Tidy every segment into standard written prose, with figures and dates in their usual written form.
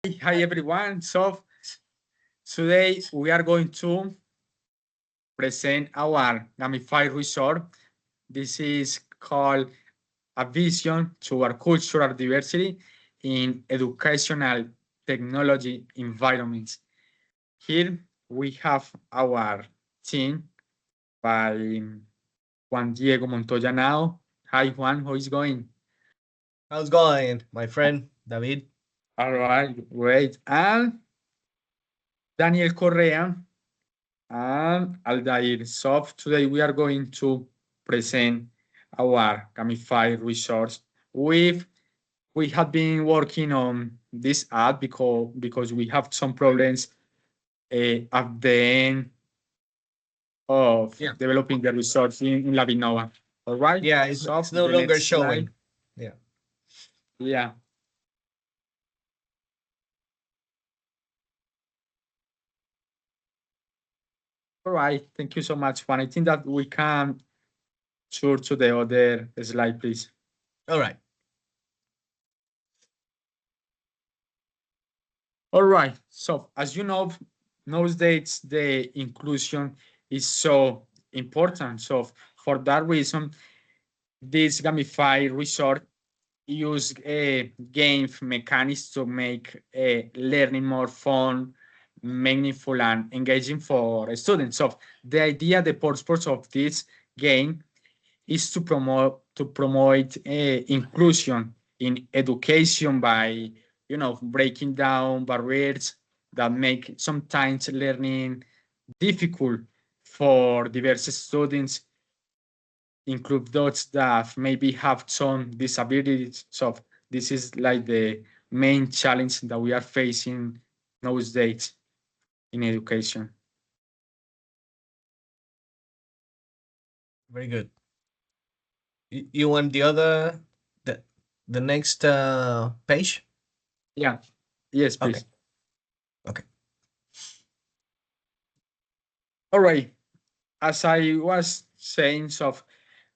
Hi everyone. So today we are going to present our gamified resort. This is called a vision to our cultural diversity in educational technology environments. Here we have our team by Juan Diego Montoya now. Hi Juan, how is going? How's it going, my friend David? All right, great. And Daniel Correa and Aldair. So today we are going to present our gamified resource. We have been working on this app because we have some problems at the end of Yeah, developing the resource in Labinova. All right. yeah, So it's no the longer next slide. showing. Yeah, Yeah. All right. Thank you so much, Juan. I think that we can turn to the other slide, please. all right. All right. So as you know, nowadays the inclusion is so important. So for that reason, this gamified resort use game mechanics to make learning more fun, meaningful, and engaging for students. So the idea, the purpose of this game is to promote inclusion in education by breaking down barriers that make sometimes learning difficult for diverse students, include those that maybe have some disabilities. So this is like the main challenge that we are facing nowadays in education. Very good. You want the the next page? Yeah. Yes, Okay, please. okay. All right. As I was saying, so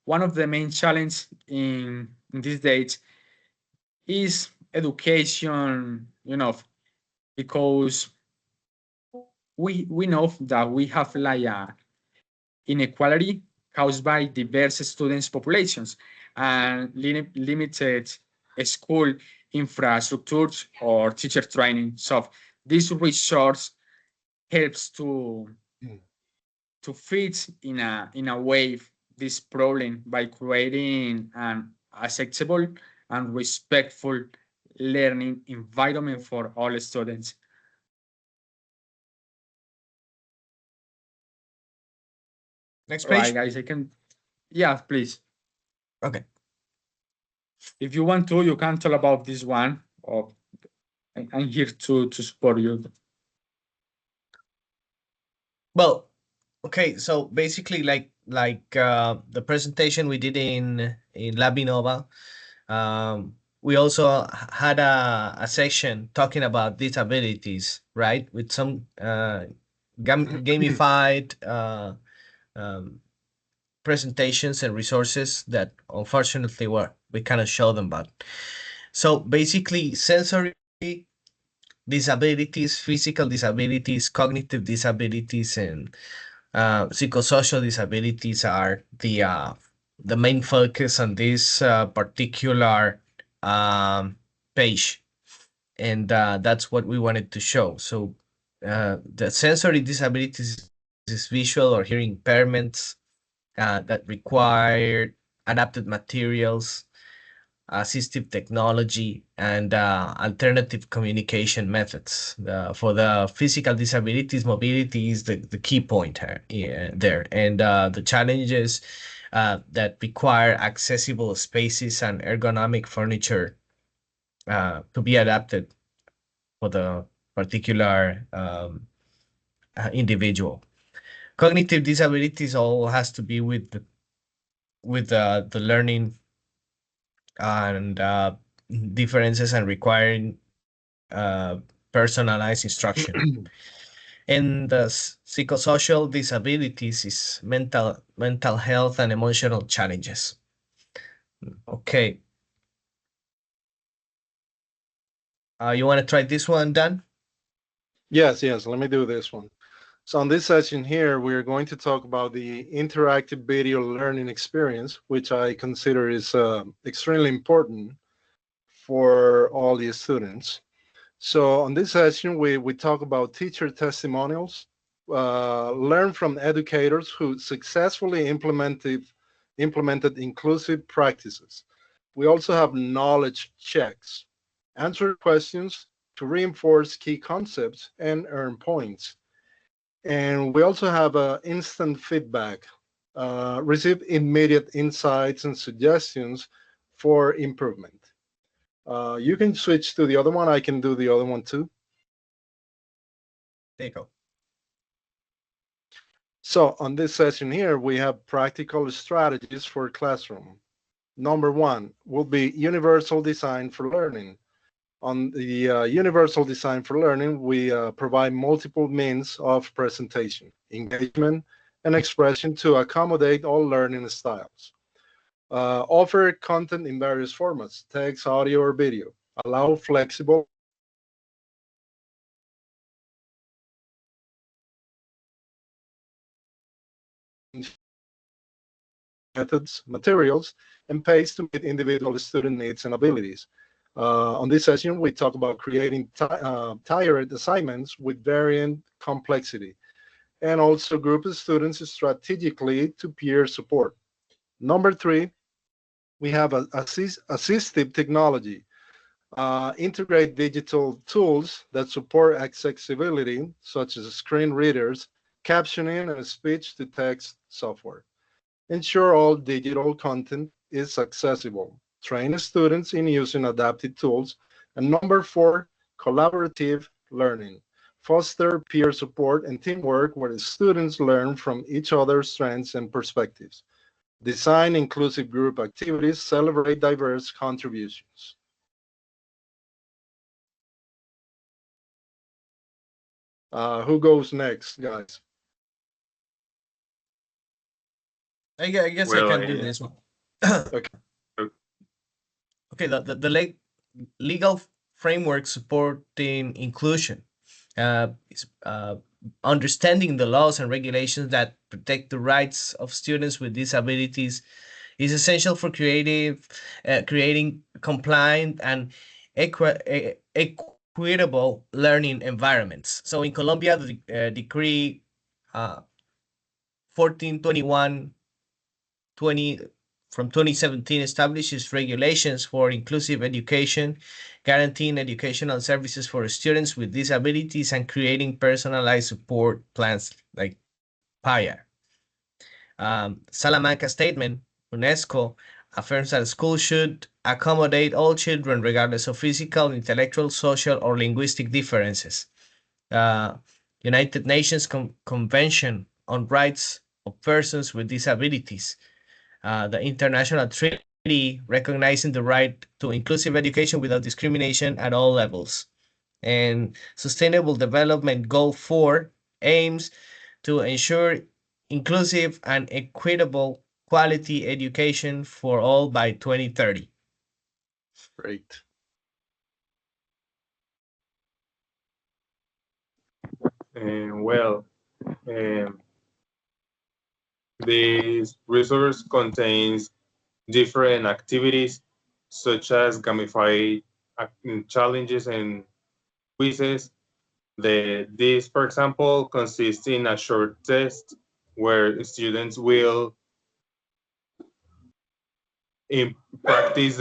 one of the main challenges in these days is education, because we know that we have like a inequality caused by diverse students populations and limited school infrastructure or teacher training. So this resource helps to fit in a way this problem by creating an acceptable and respectful learning environment for all students. Next All right, page. guys, I can. Yeah, please. Okay. If you want to, you can tell about this one. Or I'm here to support you. Well, okay. So basically, like the presentation we did in Labinova, we also had a section talking about disabilities, right? With some gamified um, presentations and resources that unfortunately we cannot show them. But so basically, sensory disabilities, physical disabilities, cognitive disabilities, and psychosocial disabilities are the main focus on this particular um, page, and that's what we wanted to show. So the sensory disabilities is visual or hearing impairments that require adapted materials, assistive technology, and alternative communication methods. For the physical disabilities, mobility is the key point here, yeah, there. And the challenges that require accessible spaces and ergonomic furniture to be adapted for the particular individual. Cognitive disabilities all has to be with the learning and differences and requiring personalized instruction. And the psychosocial disabilities is mental health and emotional challenges. Okay. You want to try this one, Dan? Yes, let me do this one. So on this session here, we're going to talk about the interactive video learning experience, which I consider is extremely important for all the students. So on this session, we talk about teacher testimonials, learn from educators who successfully implemented inclusive practices. We also have knowledge checks, answer questions to reinforce key concepts and earn points. And we also have instant feedback, receive immediate insights and suggestions for improvement. You can switch to the other one. I can do the other one too. There you go. So on this session here, we have practical strategies for classroom. Number one will be universal design for learning. On the universal design for learning, we provide multiple means of presentation, engagement, and expression to accommodate all learning styles. Offer content in various formats, text, audio, or video. Allow flexible methods, materials, and pace to meet individual student needs and abilities. On this session, we talk about creating tiered assignments with varying complexity, and also group students strategically to peer support. Number three, we have assistive technology. Integrate digital tools that support accessibility, such as screen readers, captioning, and speech-to-text software. Ensure all digital content is accessible. Train students in using adaptive tools. And number four, collaborative learning. Foster peer support and teamwork where students learn from each other's strengths and perspectives. Design inclusive group activities, celebrate diverse contributions. Who goes next, guys? I guess I Well, can do this one. Okay. Okay, the legal framework supporting inclusion. Is, understanding the laws and regulations that protect the rights of students with disabilities is essential for creating compliant and equitable learning environments. So in Colombia, the decree 1421 from 2017 establishes regulations for inclusive education, guaranteeing educational services for students with disabilities and creating personalized support plans like PAYA. Salamanca Statement, UNESCO, affirms that schools should accommodate all children regardless of physical, intellectual, social, or linguistic differences. United Nations Convention on Rights of Persons with Disabilities, the International Treaty recognizing the right to inclusive education without discrimination at all levels. And Sustainable Development Goal 4 aims to ensure inclusive and equitable quality education for all by 2030. Great. Well, this resource contains different activities such as gamified challenges and quizzes. This, for example, consists in a short test where students will practice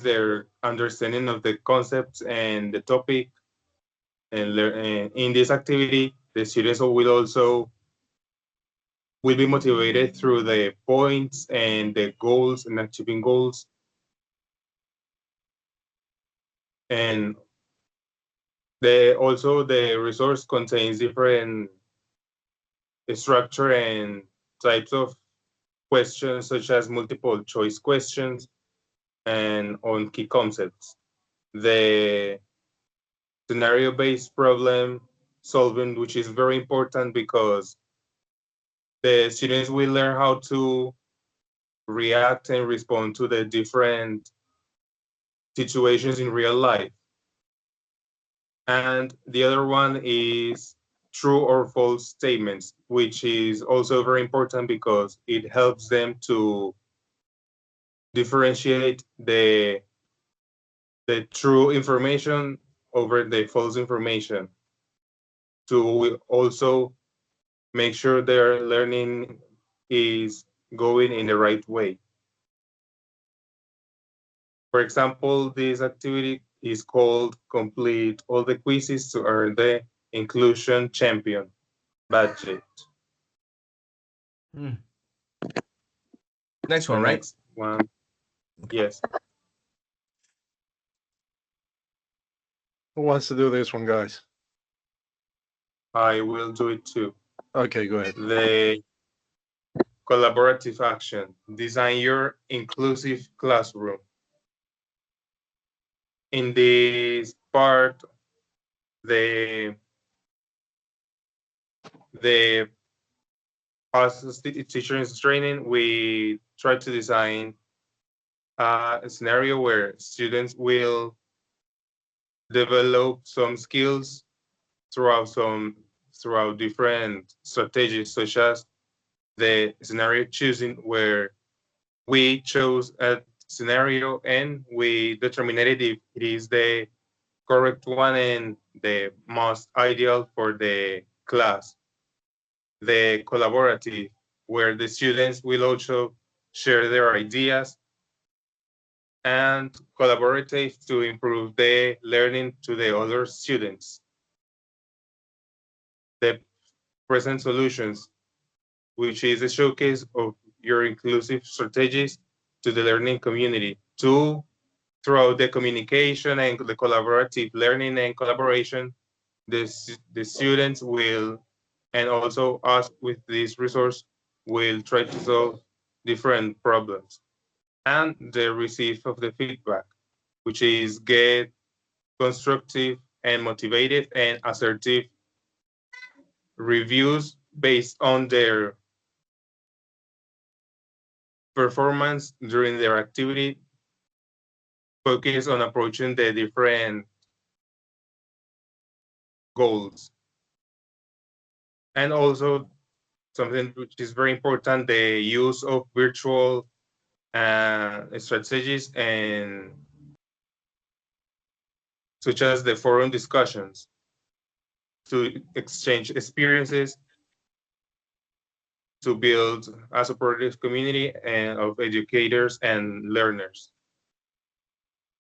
their understanding of the concepts and the topic. And in this activity, the students will be motivated through the points and the goals and achieving goals. And the resource contains different structure and types of questions, such as multiple choice questions and on key concepts. The scenario-based problem solving, which is very important because the students will learn how to react and respond to the different situations in real life. And the other one is true or false statements, which is also very important because it helps them to differentiate the true information over the false information, to also make sure their learning is going in the right way. For example, this activity is called Complete All the Quizzes to Earn the Inclusion Champion badge. Next The one, right? next one, yes, Who wants to do this one, guys? I will do it too. Okay, go ahead. The collaborative action, design your inclusive classroom. In this part, the as teachers training, we try to design a scenario where students will develop some skills throughout different strategies, such as the scenario choosing, where we chose a scenario and we determined if it is the correct one and the most ideal for the class. The collaborative, where the students will also share their ideas, and collaborative to improve the learning to the other students. The present solutions, which is a showcase of your inclusive strategies to the learning community. Throughout the communication and the collaborative learning and collaboration, the students will, and also us with this resource, will try to solve different problems. And the receive of the feedback, which is get constructive and motivated and assertive reviews based on their performance during their activity, focus on approaching the different goals. And also something which is very important, the use of virtual strategies, and such as the forum discussions, to exchange experiences, to build a supportive community and of educators and learners.